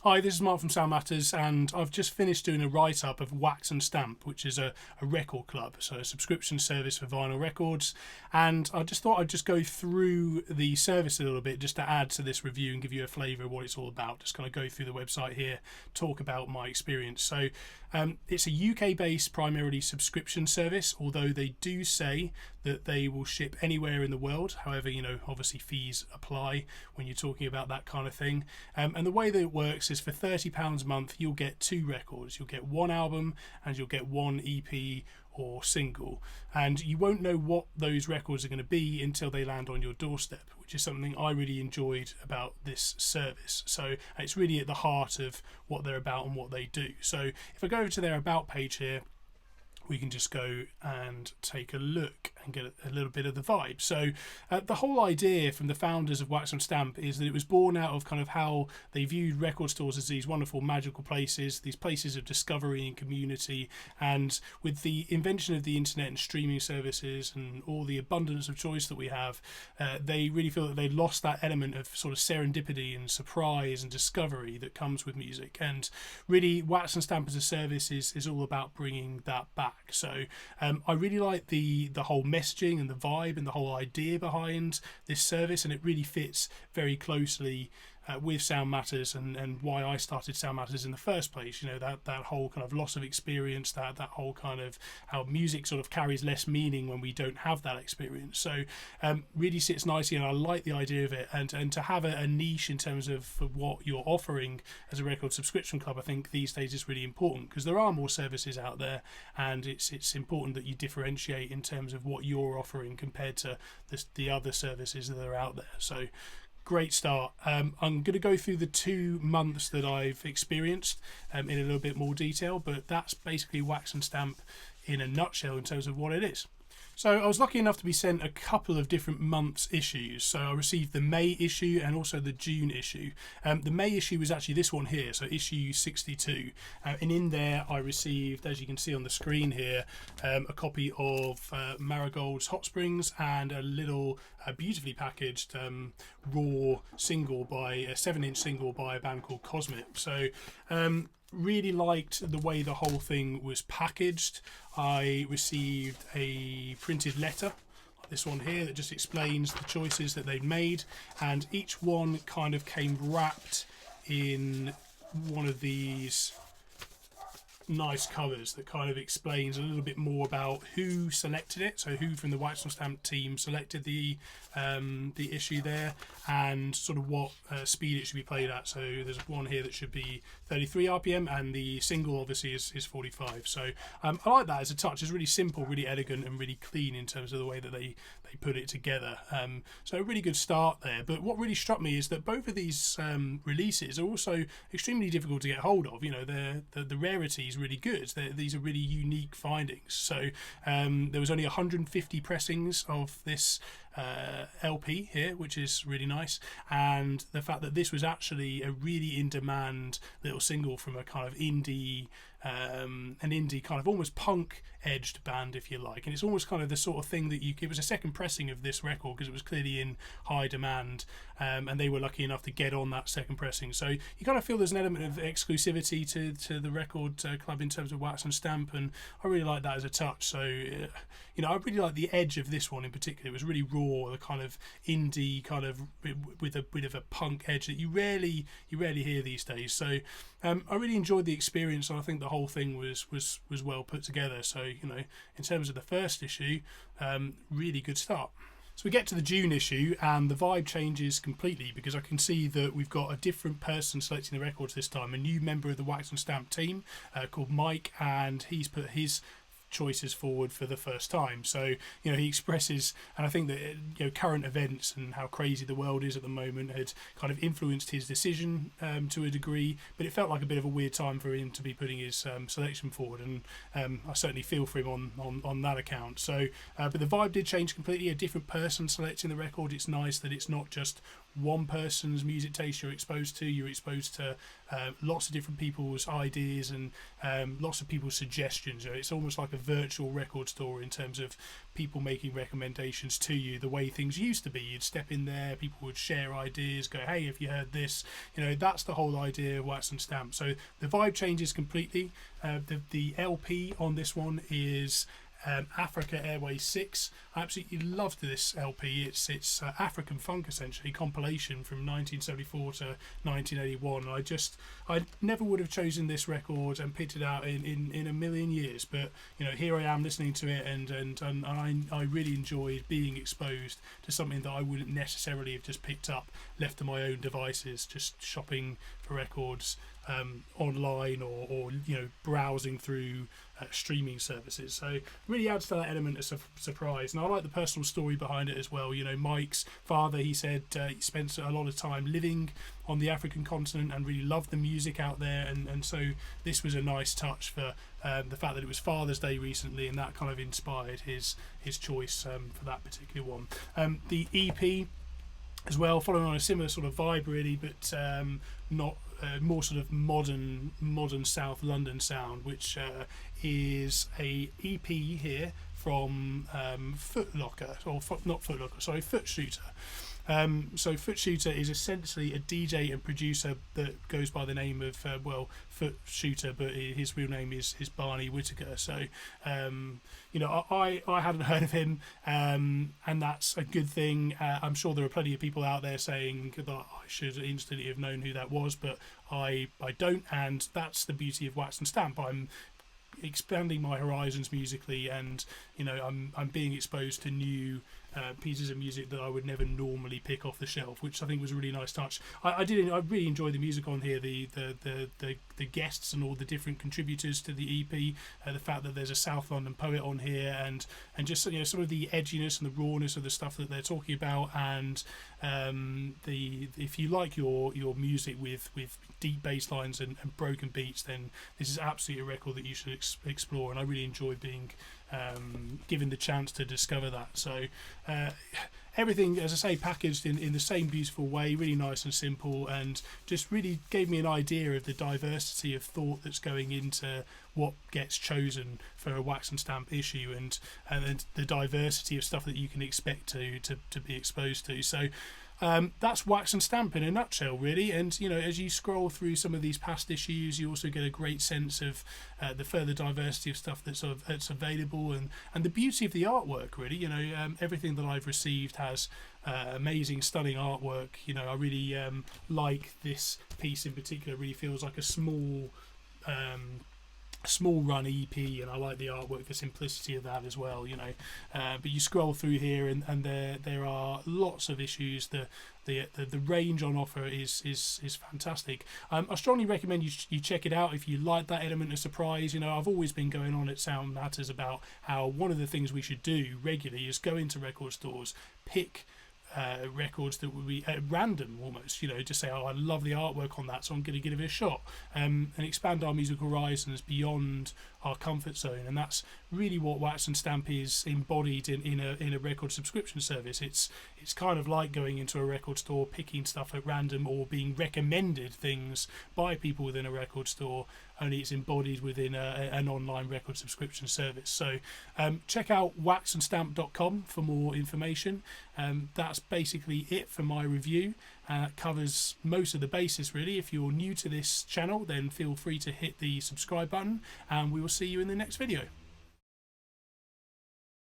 Hi, this is Mark from Sound Matters, and I've just finished doing a write-up of Wax and Stamp, which is a record club, so a subscription service for vinyl records. And I just thought I'd just go through the service a little bit just to add to this review and give you a flavour of what it's all about. Just kind of go through the website here, talk about my experience. So it's a UK-based primarily subscription service, although they do say that they will ship anywhere in the world. However, obviously fees apply when you're talking about that kind of thing. And the way that it works is for £30 a month, you'll get 2 records. You'll get 1 album and you'll get 1 EP or single. And you won't know what those records are going to be until they land on your doorstep, which is something I really enjoyed about this service. So it's really at the heart of what they're about and what they do. So if I go over to their About page here, we can just go and take a look and get a little bit of the vibe. So the whole idea from the founders of Wax and Stamp is that it was born out of kind of how they viewed record stores as these wonderful magical places, these places of discovery and community. And with the invention of the internet and streaming services and all the abundance of choice that we have, they really feel that they lost that element of sort of serendipity and surprise and discovery that comes with music. And really, Wax and Stamp as a service is all about bringing that back. So I really like the whole messaging and the vibe and the whole idea behind this service, and it really fits very closely with Sound Matters and why I started Sound Matters in the first place. That whole kind of loss of experience, that whole kind of how music sort of carries less meaning when we don't have that experience. So really sits nicely, and I like the idea of it, and to have a niche in terms of what you're offering as a record subscription club, I think these days is really important, because there are more services out there, and it's important that you differentiate in terms of what you're offering compared to the other services that are out there. So great start. I'm going to go through the 2 months that I've experienced in a little bit more detail, but that's basically Wax and Stamp in a nutshell in terms of what it is. So I was lucky enough to be sent a couple of different months' issues. So I received the May issue and also the June issue. The May issue was actually this one here, so issue 62. And in there I received, as you can see on the screen here, a copy of Marigold's Hot Springs and a little beautifully packaged raw single by a 7-inch single by a band called Cosmic. So really liked the way the whole thing was packaged. I received a printed letter, like this one here, that just explains the choices that they'd made, and each one kind of came wrapped in one of these nice covers that kind of explains a little bit more about who selected it, so who from the Wax and Stamp team selected the issue there, and sort of what speed it should be played at. So there's one here that should be 33 RPM, and the single obviously is 45. So I like that as a touch. It's really simple, really elegant, and really clean in terms of the way that they put it together. So a really good start there. But what really struck me is that both of these releases are also extremely difficult to get hold of. The rarity is really good. These are really unique findings. So there was only 150 pressings of this LP here, which is really nice, and the fact that this was actually a really in-demand little single from a kind of indie an indie kind of almost punk edged band, if you like, and it's almost kind of the sort of thing that it was a second pressing of this record because it was clearly in high demand, and they were lucky enough to get on that second pressing. So you kind of feel there's an element of exclusivity to the record club in terms of Wax and Stamp, and I really like that as a touch. So I really like the edge of this one in particular. It was really raw, the kind of indie kind of with a bit of a punk edge that you rarely hear these days. So I really enjoyed the experience, and I think the whole thing was well put together. So in terms of the first issue, really good start. So we get to the June issue and the vibe changes completely, because I can see that we've got a different person selecting the records this time, a new member of the Wax and Stamp team called Mike, and he's put his choices forward for the first time. So he expresses, and I think that current events and how crazy the world is at the moment had kind of influenced his decision to a degree, but it felt like a bit of a weird time for him to be putting his selection forward, and I certainly feel for him on that account. So but the vibe did change completely, a different person selecting the record. It's nice that it's not just one person's music taste you're exposed to. You're exposed to lots of different people's ideas and lots of people's suggestions. It's almost like a virtual record store in terms of people making recommendations to you the way things used to be. You'd step in there, people would share ideas, go, hey, have you heard this? That's the whole idea of Wax and Stamp. So the vibe changes completely. The LP on this one is Africa Airways 6. I absolutely loved this LP. It's African funk, essentially, compilation from 1974 to 1981. I never would have chosen this record and picked it out in a million years, but here I am listening to it, and I really enjoyed being exposed to something that I wouldn't necessarily have just picked up left to my own devices, just shopping for records online or browsing through streaming services. So really adds to that element of surprise, and I like the personal story behind it as well. Mike's father, he said he spent a lot of time living on the African continent and really loved the music out there, and so this was a nice touch for the fact that it was Father's Day recently, and that kind of inspired his choice for that particular one. The EP as well, following on a similar sort of vibe really, but not more sort of modern South London sound, which is a EP here from Footlocker, or not Footlocker, sorry, Footshooter. So Footshooter is essentially a DJ and producer that goes by the name of Footshooter, but his real name is Barney Whitaker. So I hadn't heard of him, and that's a good thing. I'm sure there are plenty of people out there saying that I should instantly have known who that was, but I don't, and that's the beauty of Wax and Stamp. I'm expanding my horizons musically, and I'm being exposed to new pieces of music that I would never normally pick off the shelf, which I think was a really nice touch. I really enjoy the music on here, the guests and all the different contributors to the EP, the fact that there's a South London poet on here, and just some of the edginess and the rawness of the stuff that they're talking about, and if you like your music with deep bass lines and broken beats, then this is absolutely a record that you should explore, and I really enjoyed being given the chance to discover that. So everything, as I say, packaged in the same beautiful way, really nice and simple, and just really gave me an idea of the diversity of thought that's going into what gets chosen for a Wax and Stamp issue, and the diversity of stuff that you can expect to be exposed to. So that's Wax and Stamp in a nutshell, really. And as you scroll through some of these past issues, you also get a great sense of the further diversity of stuff that's available, and the beauty of the artwork, really. Everything that I've received has amazing, stunning artwork. I really like this piece in particular. It really feels like a small run EP, and I like the artwork, the simplicity of that as well. But you scroll through here, and there are lots of issues. The range on offer is fantastic. I strongly recommend you check it out if you like that element of surprise. I've always been going on at Sound Matters about how one of the things we should do regularly is go into record stores, pick records that would be at random almost, just say, oh, I love the artwork on that, so I'm going to give it a shot, and expand our musical horizons beyond our comfort zone. And that's really what Wax and Stamp is embodied in a record subscription service. It's kind of like going into a record store, picking stuff at random, or being recommended things by people within a record store, only it's embodied within an online record subscription service. So check out waxandstamp.com for more information. That's basically it for my review. Covers most of the bases, really. If you're new to this channel, then feel free to hit the subscribe button, and we will see you in the next video.